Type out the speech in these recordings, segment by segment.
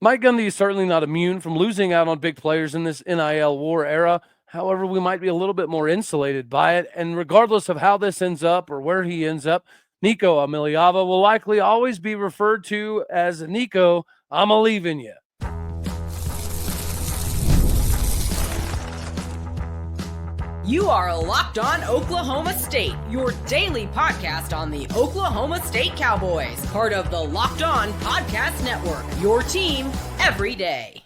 Mike Gundy is certainly not immune from losing out on big players in this NIL war era. However, we might be a little bit more insulated by it. And regardless of how this ends up or where he ends up, Nico Iamaleava will likely always be referred to as Nico, I'm a leaving you. You are Locked On Oklahoma State, your daily podcast on the Oklahoma State Cowboys, part of the Locked On Podcast Network, your team every day.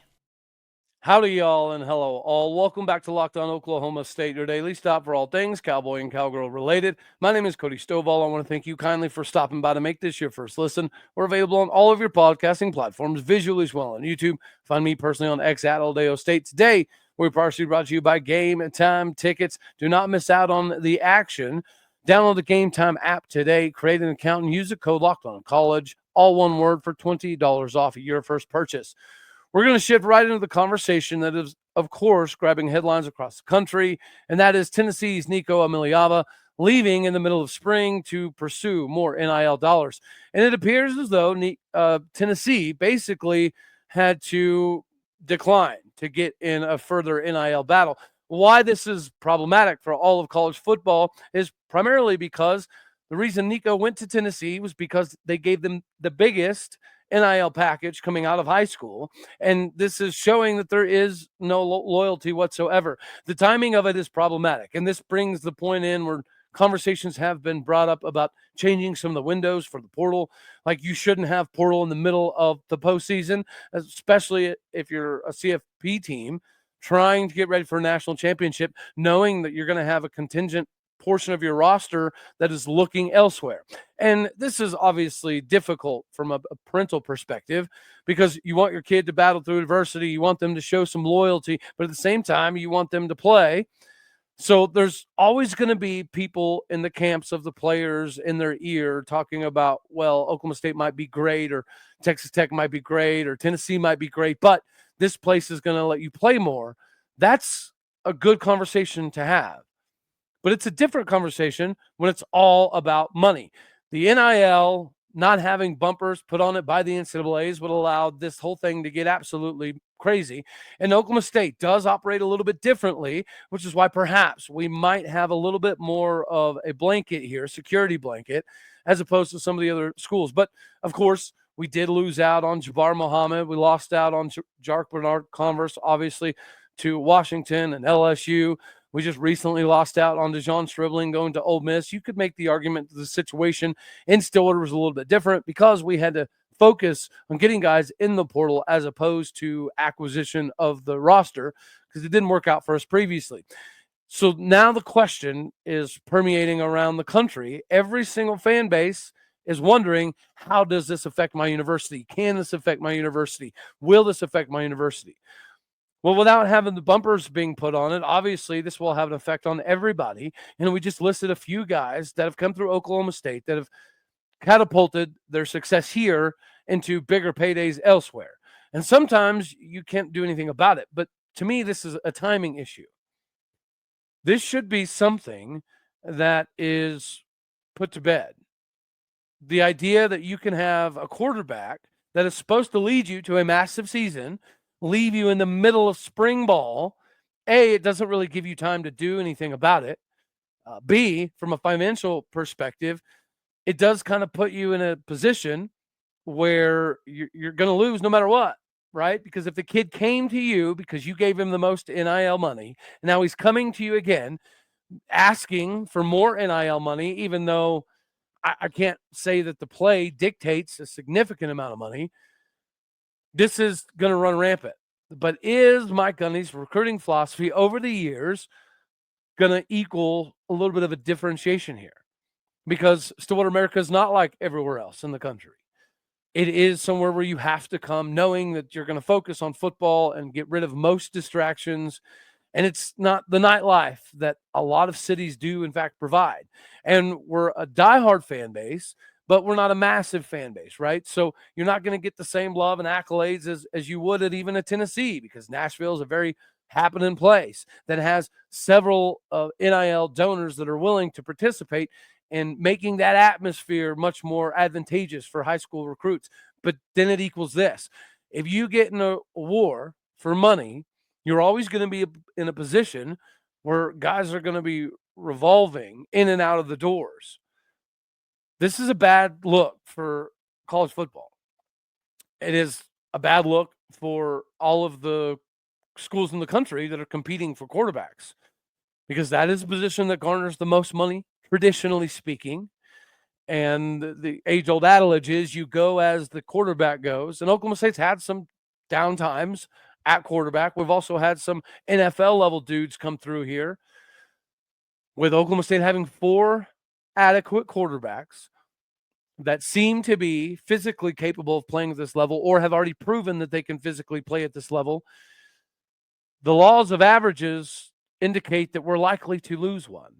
Howdy, y'all, and hello, all. Welcome back to Locked On Oklahoma State, your daily stop for all things Cowboy and Cowgirl related. My name is Cody Stovall. I want to thank you kindly for stopping by to make this your first listen. We're available on all of your podcasting platforms, visually as well on YouTube. Find me personally on X at Oldeo State. Today, we're partially brought to you by Game Time Tickets. Do not miss out on the action. Download the Game Time app today, create an account, and use the code Locked On College, all one word, for $20 off your first purchase. We're going to shift right into the conversation that is, of course, grabbing headlines across the country, and that is Tennessee's Nico Iamaleava leaving in the middle of spring to pursue more NIL dollars. And it appears as though Tennessee basically had to decline to get in a further NIL battle. Why this is problematic for all of college football is primarily because the reason Nico went to Tennessee was because they gave them the biggest NIL package coming out of high school, and this is showing that there is no loyalty whatsoever. The timing of it is problematic, and this brings the point in where conversations have been brought up about changing some of the windows for the portal. Like, you shouldn't have portal in the middle of the postseason, especially if you're a CFP team trying to get ready for a national championship, knowing that you're going to have a contingent portion of your roster that is looking elsewhere. And this is obviously difficult from a parental perspective, because you want your kid to battle through adversity. You want them to show some loyalty, but at the same time, you want them to play. So there's always going to be people in the camps of the players in their ear talking about, well, Oklahoma State might be great, or Texas Tech might be great, or Tennessee might be great, but this place is going to let you play more. That's a good conversation to have. But it's a different conversation when it's all about money. The NIL not having bumpers put on it by the NCAAs would allow this whole thing to get absolutely crazy. And Oklahoma State does operate a little bit differently, which is why perhaps we might have a little bit more of a blanket here, security blanket, as opposed to some of the other schools. But, of course, we did lose out on Jabbar Muhammad. We lost out on Jark Bernard Converse, obviously, to Washington and LSU. We just recently lost out on Dejon Stribling going to Ole Miss. You could make the argument that the situation in Stillwater was a little bit different because we had to focus on getting guys in the portal as opposed to acquisition of the roster, because it didn't work out for us previously. So now the question is permeating around the country. Every single fan base is wondering, how does this affect my university? Can this affect my university? Will this affect my university? Well, without having the bumpers being put on it, obviously this will have an effect on everybody. And we just listed a few guys that have come through Oklahoma State that have catapulted their success here into bigger paydays elsewhere. And sometimes you can't do anything about it. But to me, this is a timing issue. This should be something that is put to bed. The idea that you can have a quarterback that is supposed to lead you to a massive season leave you in the middle of spring ball. A, it doesn't really give you time to do anything about it. B, from a financial perspective, it does kind of put you in a position where you're going to lose no matter what, right? Because if the kid came to you because you gave him the most NIL money, and now he's coming to you again asking for more NIL money, even though I can't say that the play dictates a significant amount of money, this is going to run rampant. But is Mike Gundy's recruiting philosophy over the years going to equal a little bit of a differentiation here? Because Stillwater America is not like everywhere else in the country. It is somewhere where you have to come knowing that you're going to focus on football and get rid of most distractions. And it's not the nightlife that a lot of cities do, in fact, provide. And we're a diehard fan base, but we're not a massive fan base, right? So you're not going to get the same love and accolades as you would at even a Tennessee, because Nashville is a very happening place that has several NIL donors that are willing to participate in making that atmosphere much more advantageous for high school recruits. But then it equals this. If you get in a war for money, you're always going to be in a position where guys are going to be revolving in and out of the doors. This is a bad look for college football. It is a bad look for all of the schools in the country that are competing for quarterbacks, because that is a position that garners the most money, traditionally speaking. And the age-old adage is you go as the quarterback goes. And Oklahoma State's had some down times at quarterback. We've also had some NFL-level dudes come through here, with Oklahoma State having 4 adequate quarterbacks that seem to be physically capable of playing at this level, or have already proven that they can physically play at this level. The laws of averages indicate that we're likely to lose one.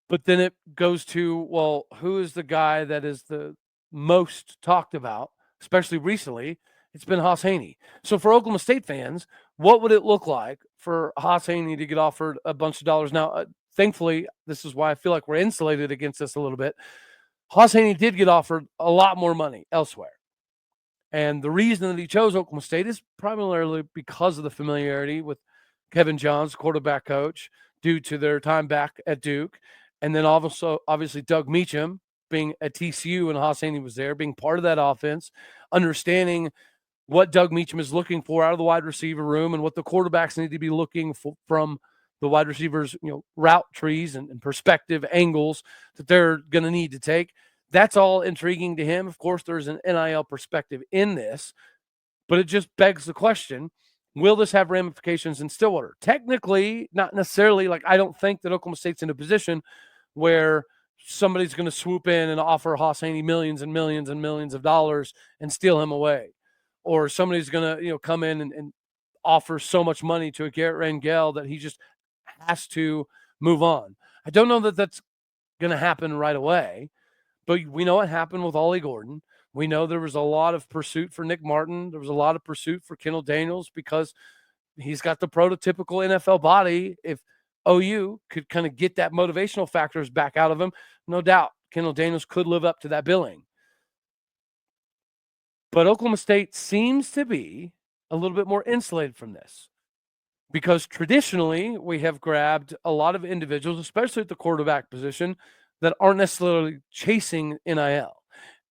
But then it goes to, well, who is the guy that is the most talked about, especially recently? It's been Haas Haney. So for Oklahoma State fans, what would it look like for Haas Haney to get offered a bunch of dollars? Now, thankfully, this is why I feel like we're insulated against this a little bit. Haas Haney did get offered a lot more money elsewhere. And the reason that he chose Oklahoma State is primarily because of the familiarity with Kevin Johns, quarterback coach, due to their time back at Duke. And then also, obviously, Doug Meacham being at TCU and Haas Haney was there, being part of that offense, understanding what Doug Meacham is looking for out of the wide receiver room and what the quarterbacks need to be looking for from the wide receivers, route trees and perspective angles that they're going to need to take. That's all intriguing to him. Of course, there's an NIL perspective in this, but it just begs the question, will this have ramifications in Stillwater? Technically, not necessarily. Like, I don't think that Oklahoma State's in a position where somebody's going to swoop in and offer Haas Haney millions and millions and millions of dollars and steal him away. Or somebody's going to, come in and offer so much money to a Garrett Rangel that he just has to move on. I don't know that that's going to happen right away, but we know what happened with Ollie Gordon. We know there was a lot of pursuit for Nick Martin. There was a lot of pursuit for Kendall Daniels because he's got the prototypical NFL body. If OU could kind of get that motivational factors back out of him, no doubt Kendall Daniels could live up to that billing. But Oklahoma State seems to be a little bit more insulated from this, because traditionally we have grabbed a lot of individuals, especially at the quarterback position, that aren't necessarily chasing NIL.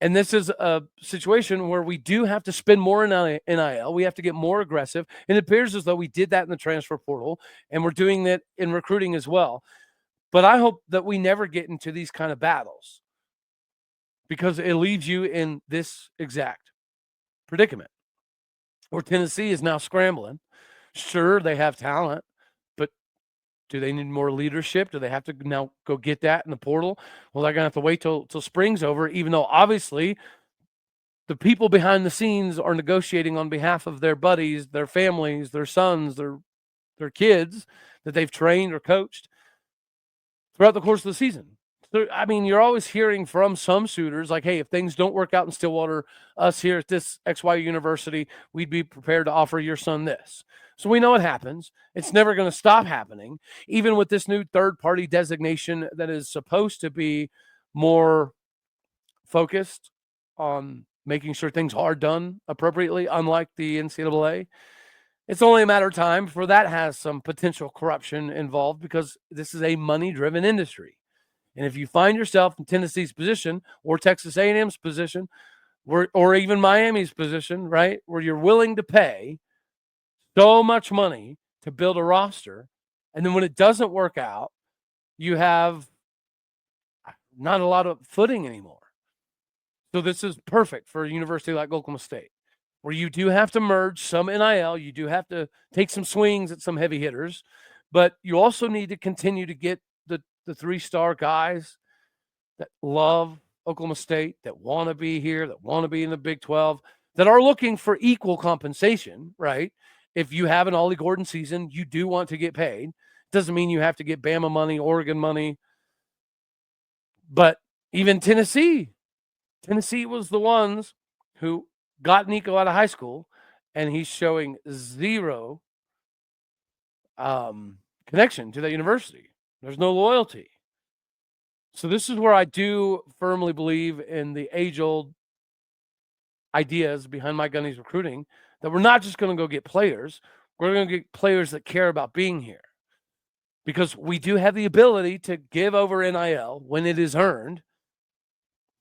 And this is a situation where we do have to spend more in NIL. We have to get more aggressive. And it appears as though we did that in the transfer portal, and we're doing that in recruiting as well. But I hope that we never get into these kind of battles, because it leaves you in this exact predicament where Tennessee is now scrambling. Sure, they have talent, but do they need more leadership? Do they have to now go get that in the portal? Well, they're going to have to wait till spring's over, even though obviously the people behind the scenes are negotiating on behalf of their buddies, their families, their sons, their kids that they've trained or coached throughout the course of the season. So, I mean, you're always hearing from some suitors like, hey, if things don't work out in Stillwater, us here at this XYU University, we'd be prepared to offer your son this. So we know it happens. It's never going to stop happening, even with this new third-party designation that is supposed to be more focused on making sure things are done appropriately, unlike the NCAA. It's only a matter of time before that has some potential corruption involved, because this is a money-driven industry. And if you find yourself in Tennessee's position or Texas A&M's position or even Miami's position, right, where you're willing to pay so much money to build a roster, and then when it doesn't work out, you have not a lot of footing anymore. So this is perfect for a university like Oklahoma State, where you do have to merge some NIL, you do have to take some swings at some heavy hitters, but you also need to continue to get the 3-star guys that love Oklahoma State, that want to be here, that want to be in the Big 12, that are looking for equal compensation, right? If you have an Ollie Gordon season, you do want to get paid. Doesn't mean you have to get Bama money, Oregon money. But even Tennessee was the ones who got Nico out of high school, and he's showing zero connection to that university. There's no loyalty. So this is where I do firmly believe in the age-old ideas behind Mike Gundy's recruiting that we're not just going to go get players. We're going to get players that care about being here, because we do have the ability to give over NIL when it is earned.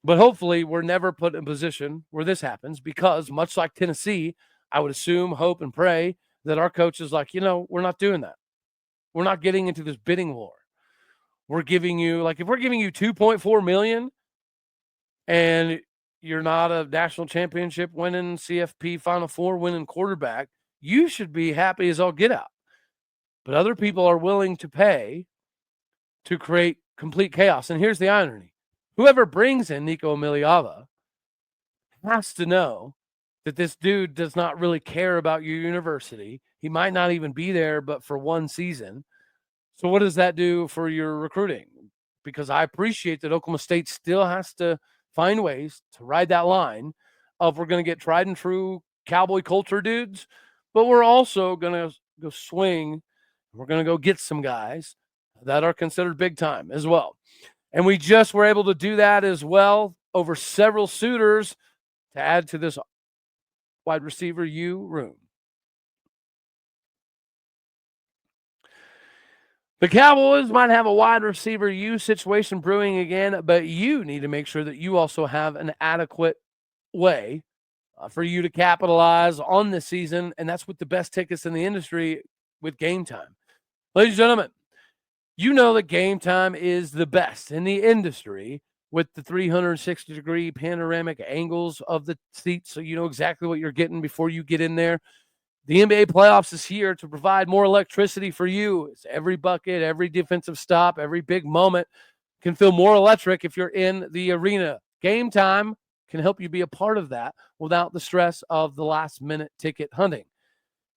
But hopefully we're never put in a position where this happens, because much like Tennessee, I would assume, hope, and pray that our coach is like, we're not doing that. We're not getting into this bidding war. We're giving you, like, if we're giving you $2.4 million and you're not a national championship winning, CFP Final Four winning quarterback, you should be happy as all get out. But other people are willing to pay to create complete chaos. And here's the irony. Whoever brings in Nico Iamaleava has to know that this dude does not really care about your university. He might not even be there but for one season. So what does that do for your recruiting? Because I appreciate that Oklahoma State still has to find ways to ride that line of, we're going to get tried and true Cowboy culture dudes, but we're also going to go swing. We're going to go get some guys that are considered big time as well. And we just were able to do that as well over several suitors to add to this wide receiver U room. The Cowboys might have a wide receiver U situation brewing again, but you need to make sure that you also have an adequate way for you to capitalize on this season, and that's with the best tickets in the industry with Game Time. Ladies and gentlemen, you know that Game Time is the best in the industry with the 360-degree panoramic angles of the seats, so you know exactly what you're getting before you get in there. The NBA playoffs is here to provide more electricity for you. It's every bucket, every defensive stop, every big moment can feel more electric if you're in the arena. Game Time can help you be a part of that without the stress of the last-minute ticket hunting.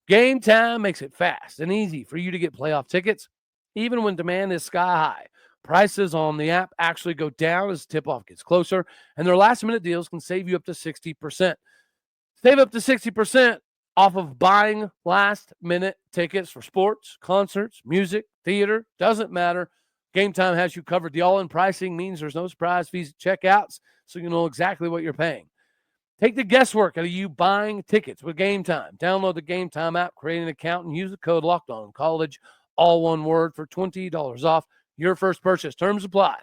Game Time makes it fast and easy for you to get playoff tickets, even when demand is sky high. Prices on the app actually go down as tip-off gets closer, and their last-minute deals can save you up to 60%. Save up to 60% off of buying last-minute tickets for sports, concerts, music, theater, doesn't matter. Game Time has you covered. The all-in pricing means there's no surprise fees at checkouts, so you know exactly what you're paying. Take the guesswork out of you buying tickets with Game Time. Download the Game Time app, create an account, and use the code LOCKEDONCollege, all one word, for $20 off your first purchase. Terms apply.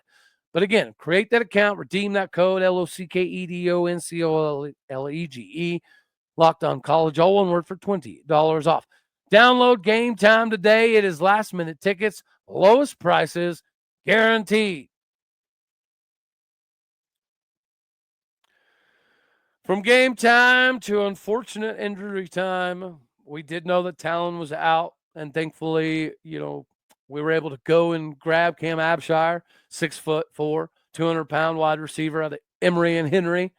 But again, create that account, redeem that code, LOCKEDONCOLLEGE, Locked On College, all one word, for $20 off. Download Game Time today. It is last-minute tickets, lowest prices, guaranteed. From Game Time to unfortunate injury time, we did know that Talon was out, and thankfully, we were able to go and grab Cam Abshire, 6'4", 200-pound wide receiver out of Emory and Henry.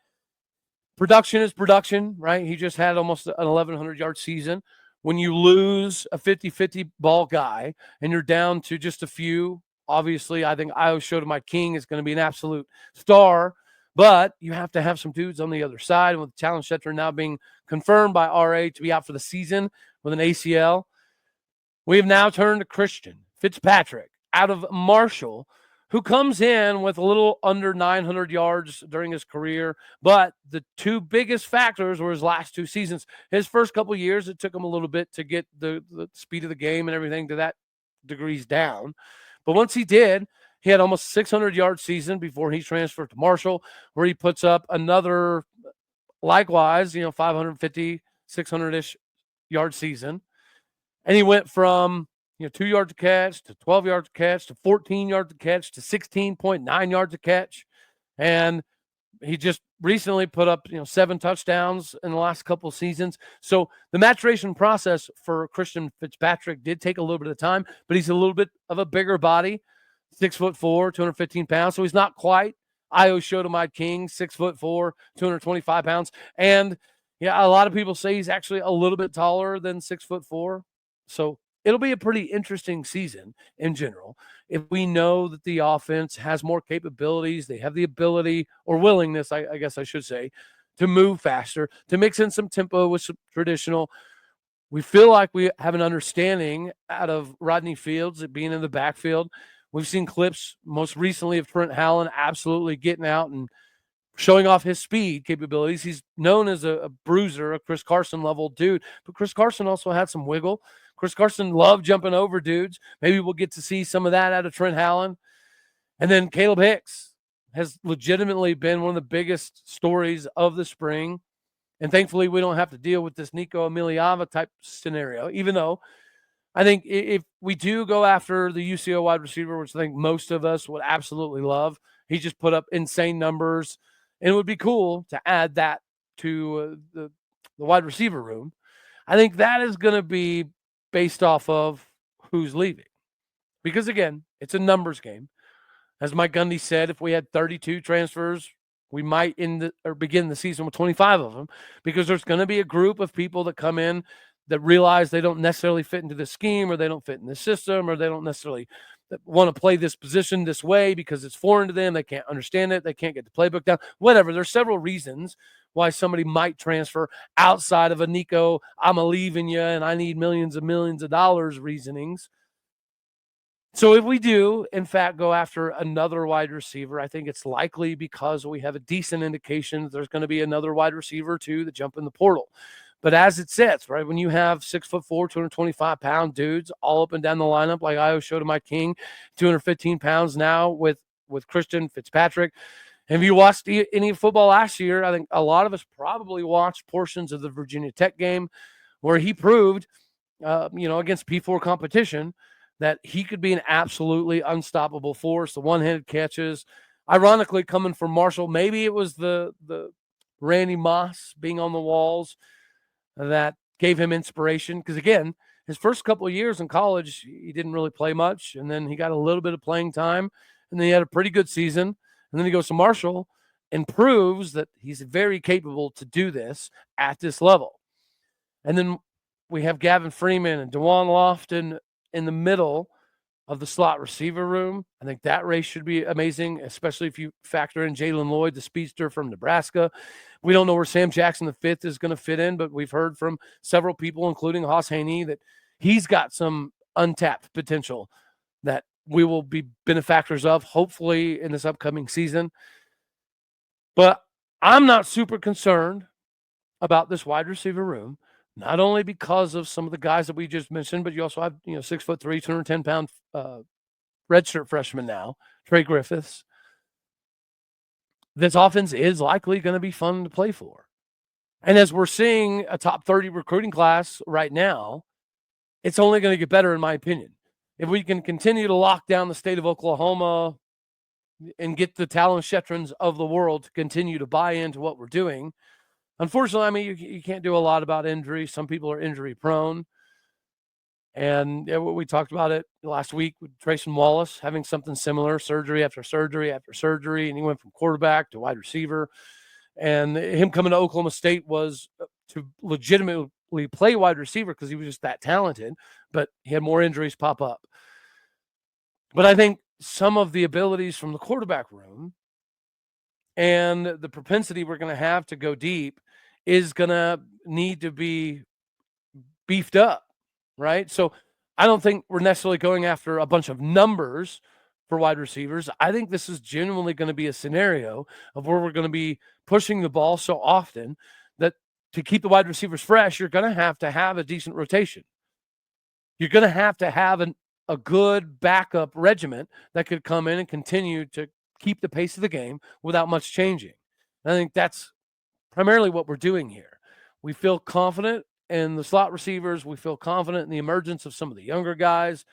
Production is production, right? He just had almost an 1,100-yard season. When you lose a 50-50 ball guy and you're down to just a few, obviously, I think Shotomide-King is going to be an absolute star, but you have to have some dudes on the other side. And with Talon Shetter now being confirmed by RA to be out for the season with an ACL, we have now turned to Christian Fitzpatrick out of Marshall, who comes in with a little under 900 yards during his career. But the two biggest factors were his last two seasons. His first couple of years, it took him a little bit to get the speed of the game and everything to that degrees down. But once he did, he had almost 600-yard season before he transferred to Marshall, where he puts up another, likewise, 550, 600-ish yard season. And he went from 2 yards to catch to 12 yards to catch to 14 yards to catch to 16.9 yards to catch. And he just recently put up 7 touchdowns in the last couple of seasons. So the maturation process for Christian Fitzpatrick did take a little bit of time, but he's a little bit of a bigger body, 6'4", 215 pounds. So he's not quite Shotomide-King, 6'4", 225 pounds. And a lot of people say he's actually a little bit taller than 6'4". So it'll be a pretty interesting season in general. If we know that the offense has more capabilities, they have the ability or willingness, I guess I should say, to move faster, to mix in some tempo with some traditional. We feel like we have an understanding out of Rodney Fields at being in the backfield. We've seen clips most recently of Trent Howland absolutely getting out and showing off his speed capabilities. He's known as a bruiser, a Chris Carson level dude, but Chris Carson also had some wiggle. Chris Carson loved jumping over dudes. Maybe we'll get to see some of that out of Trent Hallen. And then Caleb Hicks has legitimately been one of the biggest stories of the spring. And thankfully, we don't have to deal with this Nico Iamaleava type scenario, even though I think if we do go after the UCO wide receiver, which I think most of us would absolutely love, he just put up insane numbers. And it would be cool to add that to the wide receiver room. I think that is going to be based off of who's leaving. Because, again, it's a numbers game. As Mike Gundy said, if we had 32 transfers, we might begin the season with 25 of them, because there's going to be a group of people that come in that realize they don't necessarily fit into the scheme, or they don't fit in the system, or they don't necessarily want to play this position this way because it's foreign to them. They can't understand it. They can't get the playbook down, whatever. There's several reasons why somebody might transfer outside of a Nico, I'm leaving you and I need millions of dollars reasonings. So if we do, in fact, go after another wide receiver, I think it's likely because we have a decent indication that there's going to be another wide receiver or two that jump in the portal. But as it sits, right, when you have 6'4", 225-pound dudes all up and down the lineup, like Shotomide-King, 215 pounds now with Christian Fitzpatrick. And if you watched any football last year, I think a lot of us probably watched portions of the Virginia Tech game where he proved, against P4 competition, that he could be an absolutely unstoppable force. The one-handed catches, ironically, coming from Marshall. Maybe it was the Randy Moss being on the walls that gave him inspiration. Because, again, his first couple of years in college, he didn't really play much. And then he got a little bit of playing time. And then he had a pretty good season. And then he goes to Marshall and proves that he's very capable to do this at this level. And then we have Gavin Freeman and DeJuan Lofton in the middle of the slot receiver room. I think that race should be amazing, especially if you factor in Jalen Lloyd, the speedster from Nebraska. We don't know where Sam Jackson V is going to fit in, but we've heard from several people, including Haas Haney, that he's got some untapped potential that we will be benefactors of, hopefully, in this upcoming season. But I'm not super concerned about this wide receiver room. Not only because of some of the guys that we just mentioned, but you also have, 6'3", 210-pound redshirt freshman now, Trey Griffiths. This offense is likely going to be fun to play for. And as we're seeing a top 30 recruiting class right now, it's only going to get better, in my opinion. If we can continue to lock down the state of Oklahoma and get the Talon Shetrans of the world to continue to buy into what we're doing. Unfortunately, I mean, you can't do a lot about injury. Some people are injury prone. And we talked about it last week with Trayson Wallace having something similar, surgery after surgery after surgery. And he went from quarterback to wide receiver. And him coming to Oklahoma State was to legitimately play wide receiver because he was just that talented. But he had more injuries pop up. But I think some of the abilities from the quarterback room and the propensity we're going to have to go deep is going to need to be beefed up, right? So I don't think we're necessarily going after a bunch of numbers for wide receivers. I think this is genuinely going to be a scenario of where we're going to be pushing the ball so often that to keep the wide receivers fresh, you're going to have a decent rotation. You're going to have a good backup regiment that could come in and continue to keep the pace of the game without much changing. And I think that's primarily what we're doing here. We feel confident in the slot receivers. We feel confident in the emergence of some of the younger guys.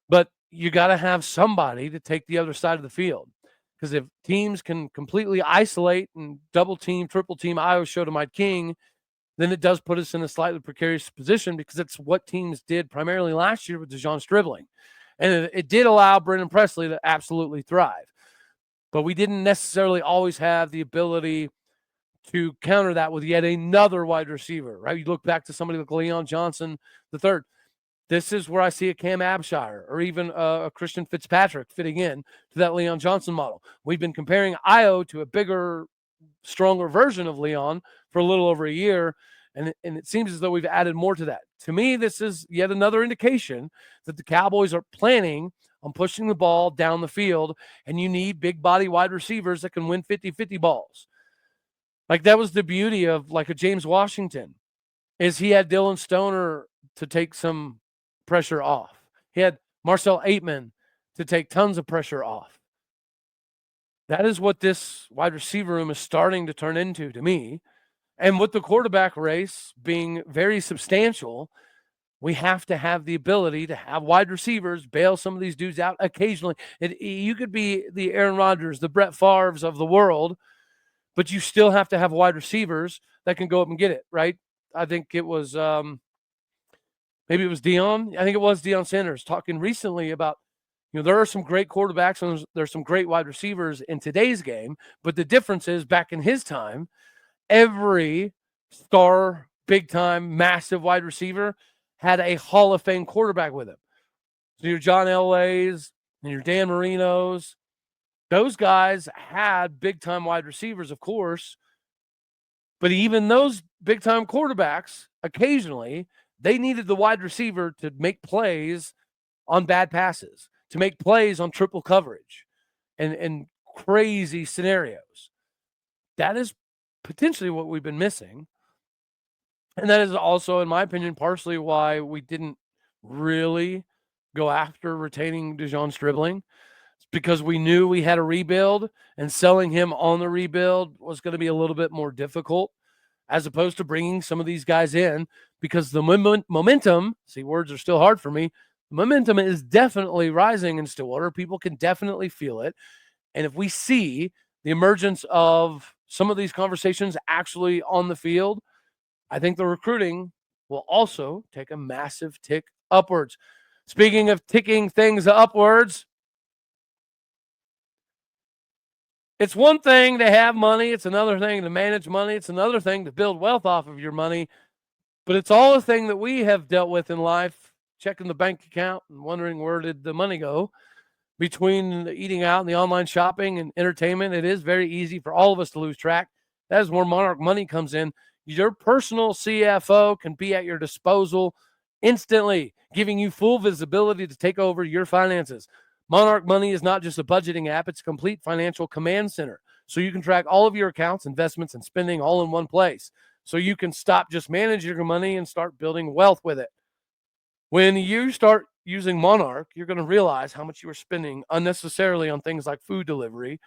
But you got to have somebody to take the other side of the field. Because if teams can completely isolate and double team, triple team Shotomide-King, then it does put us in a slightly precarious position because it's what teams did primarily last year with DeJon Stribling. And it did allow Brendan Presley to absolutely thrive. But we didn't necessarily always have the ability to counter that with yet another wide receiver, right? You look back to somebody like Leon Johnson III. This is where I see a Cam Abshire or even a Christian Fitzpatrick fitting in to that Leon Johnson model. We've been comparing Io to a bigger, stronger version of Leon for a little over a year, and it seems as though we've added more to that. To me, this is yet another indication that the Cowboys are planning on pushing the ball down the field, and you need big body wide receivers that can win 50-50 balls. Like, that was the beauty of like a James Washington, is he had Dylan Stoner to take some pressure off. He had Marcel Aitman to take tons of pressure off. That is what this wide receiver room is starting to turn into to me. And with the quarterback race being very substantial, we have to have the ability to have wide receivers bail some of these dudes out occasionally. You could be the Aaron Rodgers, the Brett Favres of the world, but you still have to have wide receivers that can go up and get it, right? I think it was maybe it was Deion. I think it was Deion Sanders talking recently about, there are some great quarterbacks and there's some great wide receivers in today's game, but the difference is back in his time, every star, big-time, massive wide receiver had a Hall of Fame quarterback with him. So your John Elways and your Dan Marinos, those guys had big-time wide receivers, of course, but even those big-time quarterbacks, occasionally, they needed the wide receiver to make plays on bad passes, to make plays on triple coverage and crazy scenarios. That is potentially what we've been missing. And that is also, in my opinion, partially why we didn't really go after retaining Dejon Stribling. It's because we knew we had a rebuild, and selling him on the rebuild was going to be a little bit more difficult, as opposed to bringing some of these guys in, because the momentum, see, words are still hard for me, the momentum is definitely rising in Stillwater. People can definitely feel it. And if we see the emergence of some of these conversations actually on the field, I think the recruiting will also take a massive tick upwards. Speaking of ticking things upwards, it's one thing to have money. It's another thing to manage money. It's another thing to build wealth off of your money. But it's all a thing that we have dealt with in life, checking the bank account and wondering where did the money go. Between the eating out and the online shopping and entertainment, it is very easy for all of us to lose track. That is where Monarch Money comes in. Your personal CFO can be at your disposal instantly, giving you full visibility to take over your finances. Monarch Money is not just a budgeting app, it's a complete financial command center. So you can track all of your accounts, investments, and spending all in one place. So you can stop just managing your money and start building wealth with it. When you start using Monarch, you're going to realize how much you are spending unnecessarily on things like food delivery,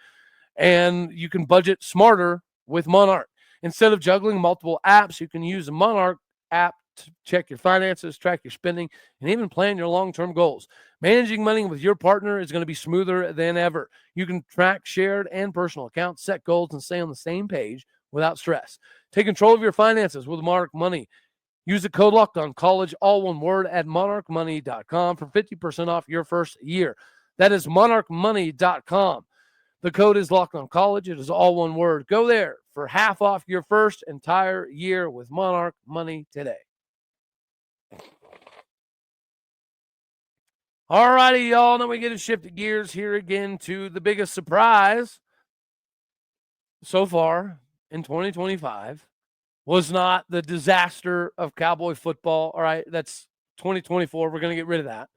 and you can budget smarter with Monarch. Instead of juggling multiple apps, you can use a Monarch app to check your finances, track your spending, and even plan your long-term goals. Managing money with your partner is going to be smoother than ever. You can track shared and personal accounts, set goals, and stay on the same page without stress. Take control of your finances with Monarch Money. Use the code LOCKEDONCollege, all one word, at monarchmoney.com for 50% off your first year. That is monarchmoney.com. The code is LOCKEDONCollege. It is all one word. Go there for half off your first entire year with Monarch Money today. All righty, y'all. Now we get to shift gears here again to the biggest surprise so far in 2025 was not the disaster of Cowboy football. All right, that's 2024. We're going to get rid of that.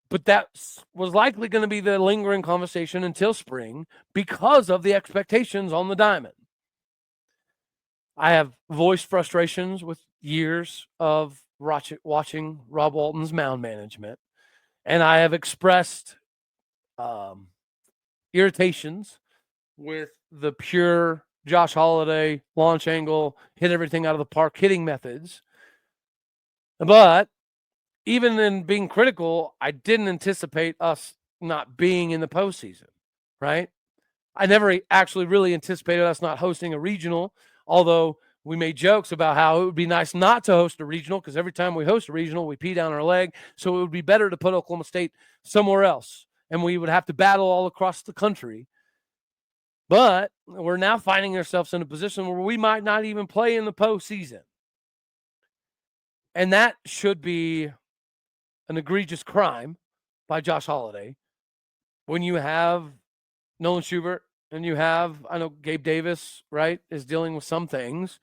But that was likely going to be the lingering conversation until spring because of the expectations on the diamond. I have voiced frustrations with years of watching Rob Walton's mound management, and I have expressed irritations with the pure Josh Holiday launch angle, hit everything out of the park hitting methods. But even in being critical, I didn't anticipate us not being in the postseason, right? I never actually really anticipated us not hosting a regional, although we made jokes about how it would be nice not to host a regional because every time we host a regional, we pee down our leg. So it would be better to put Oklahoma State somewhere else, and we would have to battle all across the country. But we're now finding ourselves in a position where we might not even play in the postseason. And that should be an egregious crime by Josh Holiday when you have Nolan Schubert and you have, I know Gabe Davis, right, is dealing with some things,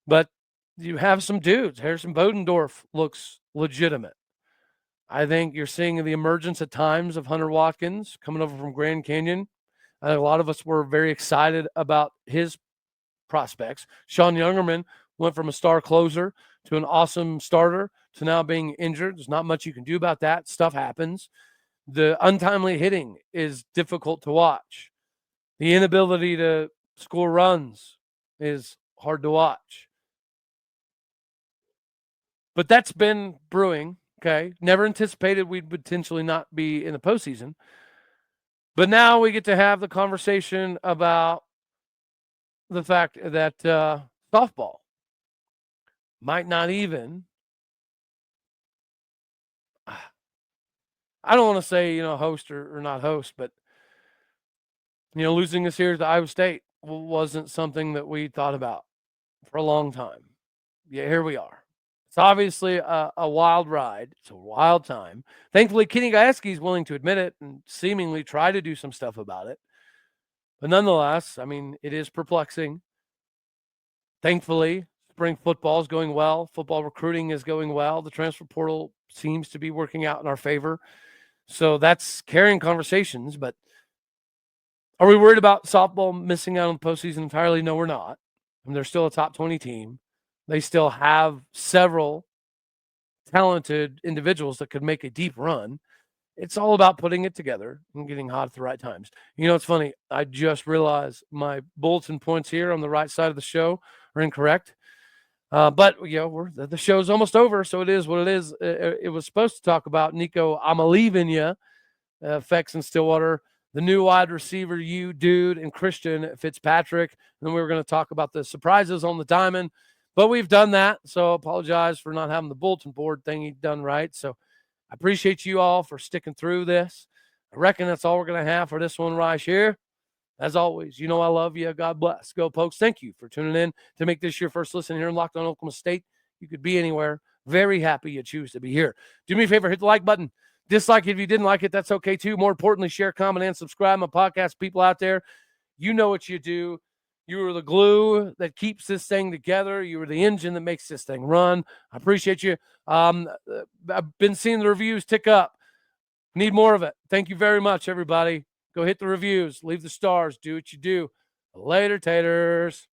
but you have some dudes. Harrison Bodendorf looks legitimate. I think you're seeing the emergence at times of Hunter Watkins coming over from Grand Canyon. I think a lot of us were very excited about his prospects. Sean Youngerman went from a star closer to an awesome starter to now being injured. There's not much you can do about that. Stuff happens. The untimely hitting is difficult to watch. The inability to score runs is hard to watch. But that's been brewing. Okay. Never anticipated we'd potentially not be in the postseason. But now we get to have the conversation about the fact that softball might not even, I don't want to say, host or not host, but, losing this series to Iowa State wasn't something that we thought about for a long time. Yeah, here we are. It's obviously a wild ride. It's a wild time. Thankfully, Kenny Gajewski is willing to admit it and seemingly try to do some stuff about it. But nonetheless, it is perplexing. Thankfully, spring football is going well. Football recruiting is going well. The transfer portal seems to be working out in our favor. So that's carrying conversations. But are we worried about softball missing out on the postseason entirely? No, we're not. They're still a top 20 team. They still have several talented individuals that could make a deep run. It's all about putting it together and getting hot at the right times. It's funny. I just realized my bulletin points here on the right side of the show are incorrect. But the show's almost over, so it is what it is. It was supposed to talk about Nico Iamaleava, effects in Stillwater, the new wide receiver, dude, and Christian Fitzpatrick. And then we were going to talk about the surprises on the diamond, but we've done that. So I apologize for not having the bulletin board thing done right. So I appreciate you all for sticking through this. I reckon that's all we're going to have for this one right here. As always, I love you. God bless. Go Pokes. Thank you for tuning in to make this your first listen here in Locked On Oklahoma State. You could be anywhere. Very happy you choose to be here. Do me a favor, hit the like button. Dislike it if you didn't like it. That's okay too. More importantly, share, comment, and subscribe. My podcast people out there, you know what you do. You are the glue that keeps this thing together. You are the engine that makes this thing run. I appreciate you. I've been seeing the reviews tick up. Need more of it. Thank you very much, everybody. Go hit the reviews. Leave the stars. Do what you do. Later, taters.